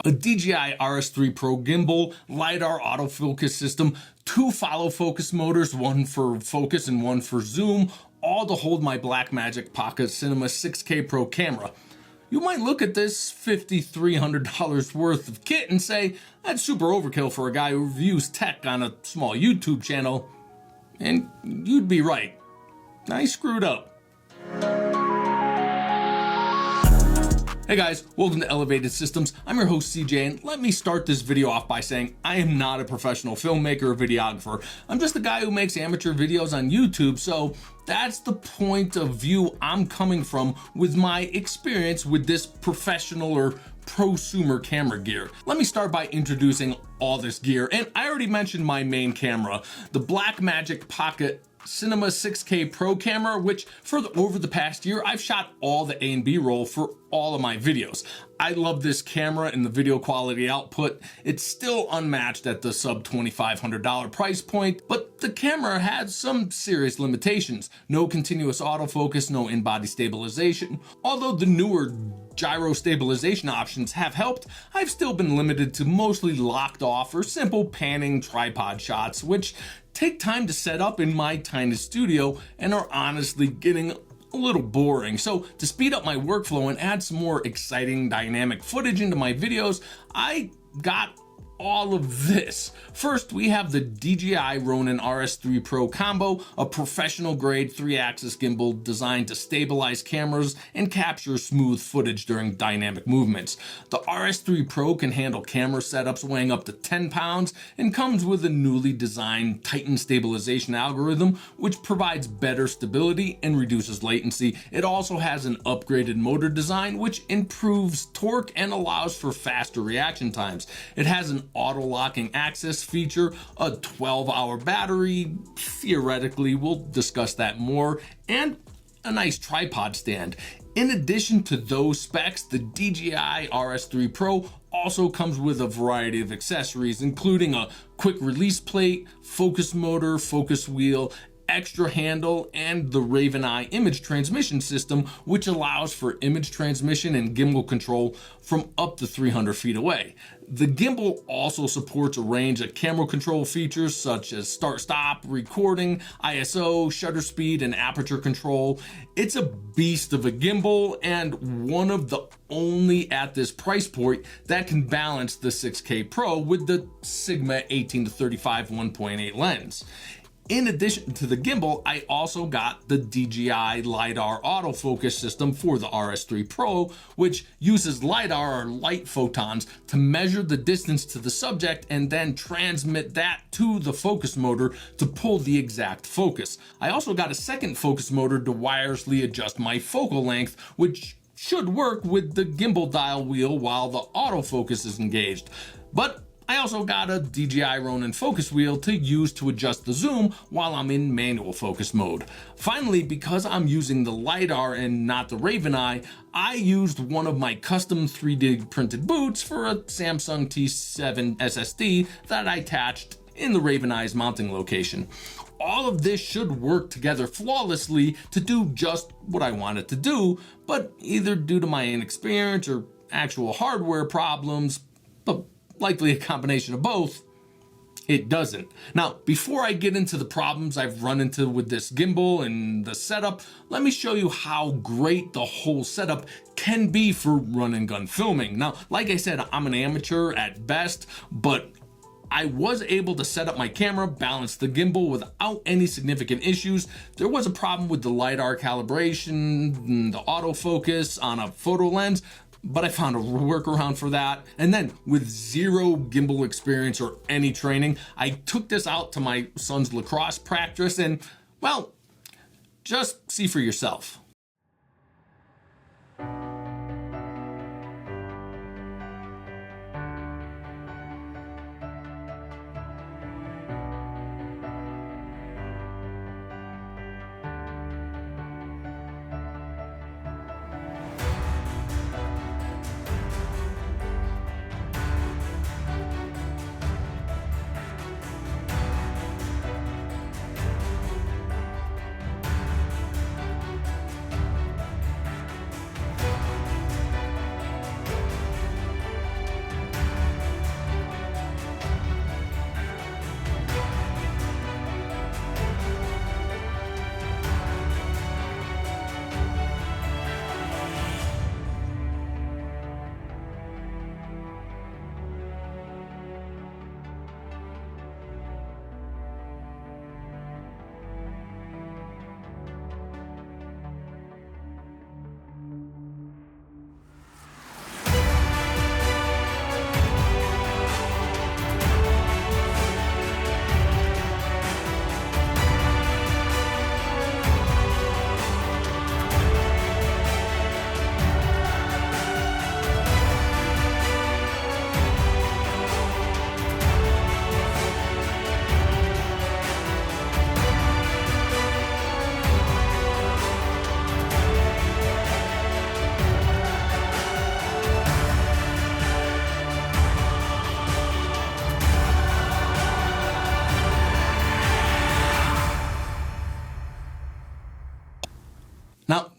a DJI RS3 Pro Gimbal, LiDAR autofocus system, 2 follow focus motors, one for focus and one for zoom, all to hold my Blackmagic Pocket Cinema 6K Pro camera. You might look at this $5,300 worth of kit and say, that's super overkill for a guy who reviews tech on a small YouTube channel. And you'd be right. I screwed up. Hey guys, welcome to Elevated Systems. I'm your host CJ, and let me start this video off by saying I am not a professional filmmaker or videographer. I'm just a guy who makes amateur videos on YouTube, so that's the point of view I'm coming from with my experience with this professional or prosumer camera gear. Let me start by introducing all this gear, and I already mentioned my main camera, the Blackmagic Pocket Cinema 6K Pro camera, which over the past year, I've shot all the A and B roll for all of my videos. I love this camera and the video quality output. It's still unmatched at the sub $2,500 price point, but the camera has some serious limitations. No continuous autofocus, no in-body stabilization. Although the newer gyro stabilization options have helped, I've still been limited to mostly locked off or simple panning tripod shots, which take time to set up in my tiny studio and are honestly getting a little boring. So to speed up my workflow and add some more exciting dynamic footage into my videos, I got all of this. First, we have the DJI Ronin-S3 Pro Combo, a professional grade 3-axis gimbal designed to stabilize cameras and capture smooth footage during dynamic movements. The RS3 Pro can handle camera setups weighing up to 10 pounds and comes with a newly designed Titan stabilization algorithm, which provides better stability and reduces latency. It also has an upgraded motor design, which improves torque and allows for faster reaction times. It has an auto-locking access feature, a 12-hour battery, theoretically, we'll discuss that more, and a nice tripod stand. In addition to those specs, the DJI RS3 Pro also comes with a variety of accessories, including a quick release plate, focus motor, focus wheel, extra handle, and the Raven Eye image transmission system, which allows for image transmission and gimbal control from up to 300 feet away. The gimbal also supports a range of camera control features such as start-stop, recording, ISO, shutter speed, and aperture control. It's a beast of a gimbal and one of the only at this price point that can balance the 6K Pro with the Sigma 18-35 1.8 lens. In addition to the gimbal, I also got the DJI LiDAR autofocus system for the RS3 Pro, which uses LiDAR or light photons to measure the distance to the subject and then transmit that to the focus motor to pull the exact focus. I also got a second focus motor to wirelessly adjust my focal length, which should work with the gimbal dial wheel while the autofocus is engaged. But I also got a DJI Ronin focus wheel to use to adjust the zoom while I'm in manual focus mode. Finally, because I'm using the LiDAR and not the Raven Eye, I used one of my custom 3D printed boots for a Samsung T7 SSD that I attached in the Raven Eye's mounting location. All of this should work together flawlessly to do just what I want it to do, but either due to my inexperience or actual hardware problems, but likely a combination of both, it doesn't. Now, before I get into the problems I've run into with this gimbal and the setup, let me show you how great the whole setup can be for run and gun filming. Now, like I said, I'm an amateur at best, but I was able to set up my camera, balance the gimbal without any significant issues. There was a problem with the LiDAR calibration, the autofocus on a photo lens, but I found a workaround for that. And then with zero gimbal experience or any training, I took this out to my son's lacrosse practice and, well, just see for yourself.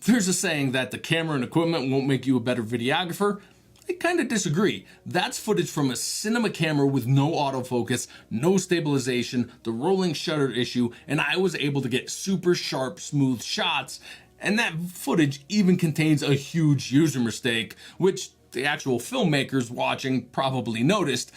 There's a saying that the camera and equipment won't make you a better videographer. I kind of disagree. That's footage from a cinema camera with no autofocus, no stabilization, the rolling shutter issue, and I was able to get super sharp, smooth shots. And that footage even contains a huge user mistake, which the actual filmmakers watching probably noticed.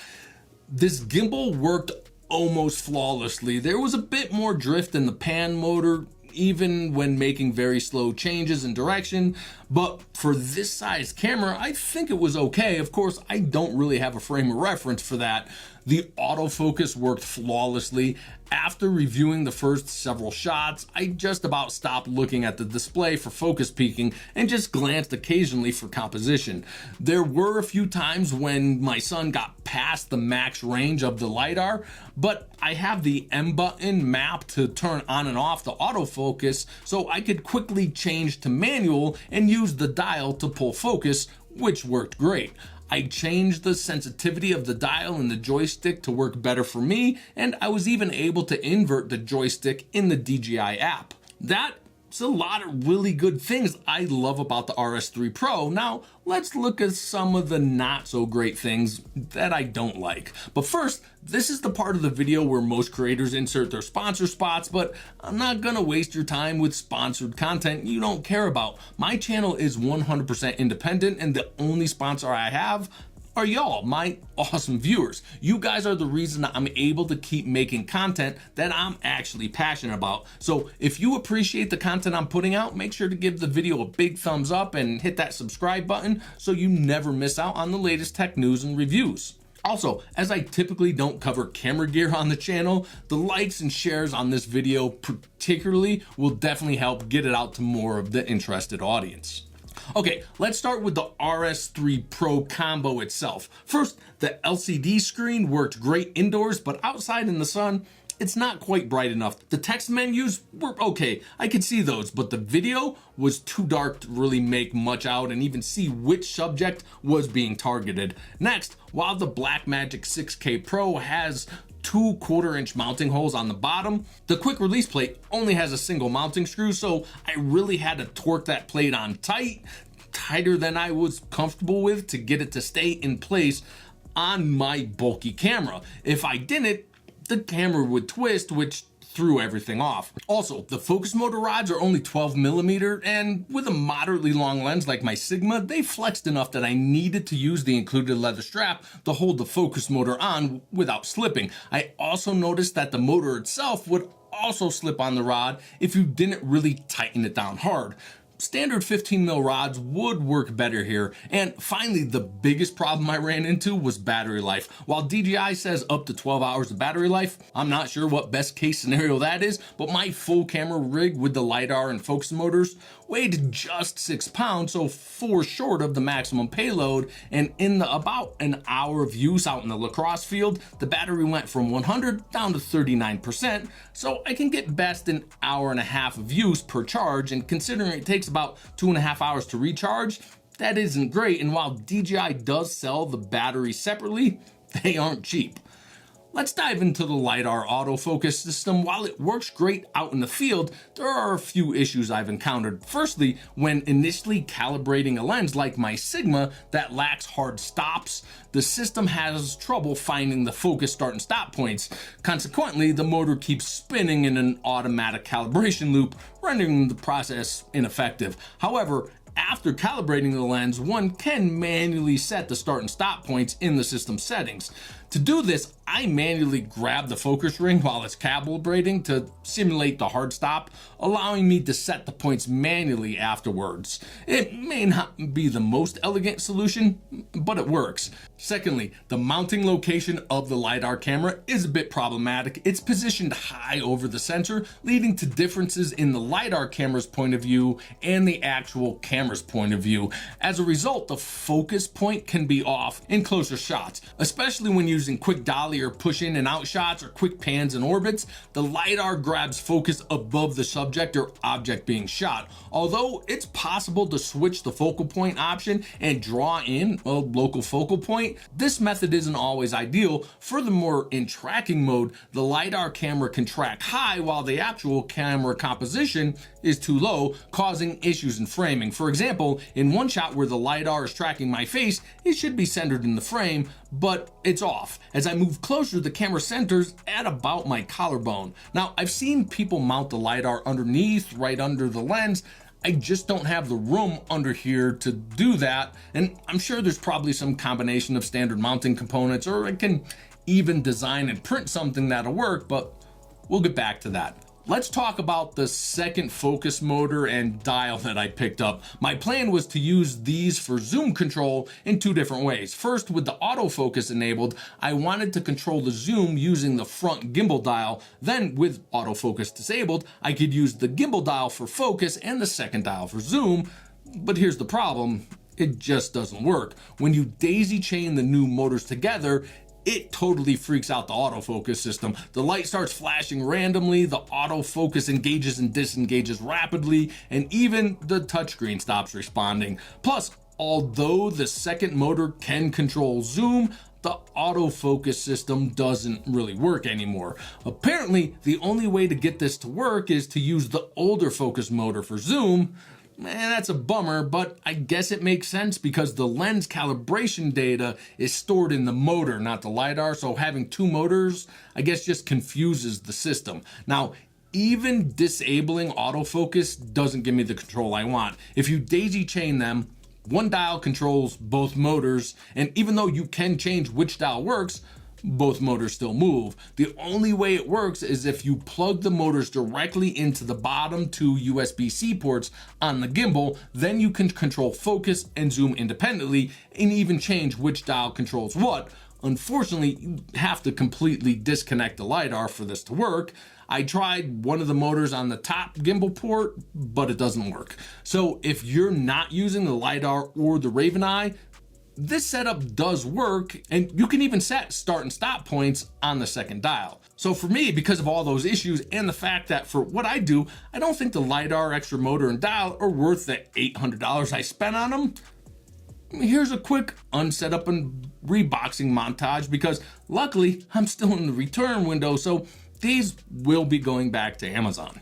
This gimbal worked almost flawlessly. There was a bit more drift in the pan motor, even when making very slow changes in direction, but for this size camera, I think it was okay. Of course, I don't really have a frame of reference for that. The autofocus worked flawlessly. After reviewing the first several shots, I just about stopped looking at the display for focus peaking and just glanced occasionally for composition. There were a few times when my son got past the max range of the LiDAR, but I have the M button map to turn on and off the autofocus, so I could quickly change to manual and use the dial to pull focus, which worked great. I changed the sensitivity of the dial and the joystick to work better for me, and I was even able to invert the joystick in the DJI app. That's a lot of really good things I love about the RS3 Pro. Now, let's look at some of the not so great things that I don't like. But first, this is the part of the video where most creators insert their sponsor spots, but I'm not gonna waste your time with sponsored content you don't care about. My channel is 100% independent, and the only sponsor I have are y'all, my awesome viewers. You guys are the reason that I'm able to keep making content that I'm actually passionate about. So if you appreciate the content I'm putting out, make sure to give the video a big thumbs up and hit that subscribe button so you never miss out on the latest tech news and reviews. Also, as I typically don't cover camera gear on the channel, the likes and shares on this video particularly will definitely help get it out to more of the interested audience. Okay, let's start with the RS3 Pro Combo itself. First, the LCD screen worked great indoors, but outside in the sun, it's not quite bright enough. The text menus were okay, I could see those, but the video was too dark to really make much out and even see which subject was being targeted. Next, while the Blackmagic 6K Pro has 2 1/4-inch mounting holes on the bottom, the quick release plate only has a single mounting screw, so I really had to torque that plate on tighter than I was comfortable with to get it to stay in place on my bulky camera. If I didn't, the camera would twist, which threw everything off. Also, the focus motor rods are only 12mm, and with a moderately long lens like my Sigma, they flexed enough that I needed to use the included leather strap to hold the focus motor on without slipping. I also noticed that the motor itself would also slip on the rod if you didn't really tighten it down hard. Standard 15mm rods would work better here. And finally, the biggest problem I ran into was battery life. While DJI says up to 12 hours of battery life, I'm not sure what best case scenario that is, but my full camera rig with the LiDAR and focus motors weighed just 6 pounds, so 4 short of the maximum payload, and in the about an hour of use out in the lacrosse field, the battery went from 100 down to 39%, so I can get best an hour and a half of use per charge, and considering it takes about 2.5 hours to recharge, that isn't great. And while DJI does sell the battery separately, they aren't cheap. Let's dive into the LiDAR autofocus system. While it works great out in the field, there are a few issues I've encountered. Firstly, when initially calibrating a lens like my Sigma that lacks hard stops, the system has trouble finding the focus start and stop points. Consequently, the motor keeps spinning in an automatic calibration loop, rendering the process ineffective. However, after calibrating the lens, one can manually set the start and stop points in the system settings. To do this, I manually grab the focus ring while it's calibrating to simulate the hard stop, allowing me to set the points manually afterwards. It may not be the most elegant solution, but it works. Secondly, the mounting location of the LiDAR camera is a bit problematic. It's positioned high over the sensor, leading to differences in the LiDAR camera's point of view and the actual camera camera's point of view. As a result, the focus point can be off in closer shots, especially when using quick dolly or push in and out shots or quick pans and orbits. The LiDAR grabs focus above the subject or object being shot. Although it's possible to switch the focal point option and draw in a local focal point, this method isn't always ideal. Furthermore, in tracking mode, the LiDAR camera can track high while the actual camera composition is too low, causing issues in framing. For example, in one shot where the LiDAR is tracking my face, it should be centered in the frame, but it's off. As I move closer, the camera centers at about my collarbone. Now, I've seen people mount the LiDAR underneath, right under the lens. I just don't have the room under here to do that, and I'm sure there's probably some combination of standard mounting components, or I can even design and print something that'll work, but we'll get back to that. Let's talk about the second focus motor and dial that I picked up. My plan was to use these for zoom control in two different ways. First, with the autofocus enabled, I wanted to control the zoom using the front gimbal dial. Then, with autofocus disabled, I could use the gimbal dial for focus and the second dial for zoom. But here's the problem. It just doesn't work. When you daisy chain the new motors together, it totally freaks out the autofocus system. The light starts flashing randomly, the autofocus engages and disengages rapidly, and even the touchscreen stops responding. Plus, although the second motor can control zoom, the autofocus system doesn't really work anymore. Apparently, the only way to get this to work is to use the older focus motor for zoom. Man, that's a bummer, but I guess it makes sense because the lens calibration data is stored in the motor, not the LiDAR, so having two motors, I guess, just confuses the system. Now, even disabling autofocus doesn't give me the control I want. If you daisy chain them, one dial controls both motors, and even though you can change which dial works, both motors still move. The only way it works is if you plug the motors directly into the bottom two USB-C ports on the gimbal, then you can control focus and zoom independently and even change which dial controls what. Unfortunately, you have to completely disconnect the LiDAR for this to work. I tried one of the motors on the top gimbal port, but it doesn't work. So if you're not using the LiDAR or the Raven Eye, this setup does work, and you can even set start and stop points on the second dial. So for me, because of all those issues and the fact that for what I do, I don't think the LiDAR extra motor and dial are worth the $800 I spent on them. Here's a quick unsetup and reboxing montage because luckily I'm still in the return window, so these will be going back to Amazon.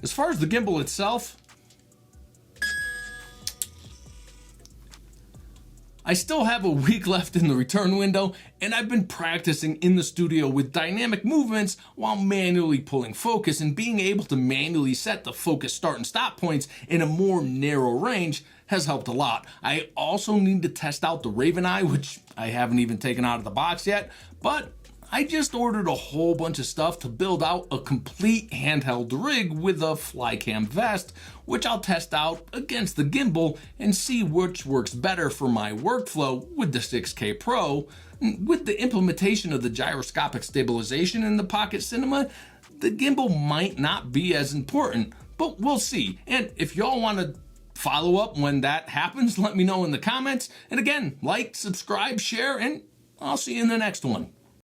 As far as the gimbal itself, I still have a week left in the return window, and I've been practicing in the studio with dynamic movements while manually pulling focus, and being able to manually set the focus start and stop points in a more narrow range has helped a lot. I also need to test out the Raven Eye, which I haven't even taken out of the box yet, but I just ordered a whole bunch of stuff to build out a complete handheld rig with a flycam vest, which I'll test out against the gimbal and see which works better for my workflow with the 6K Pro. With the implementation of the gyroscopic stabilization in the Pocket Cinema, the gimbal might not be as important, but we'll see. And if y'all want to follow up when that happens, let me know in the comments. And again, like, subscribe, share, and I'll see you in the next one.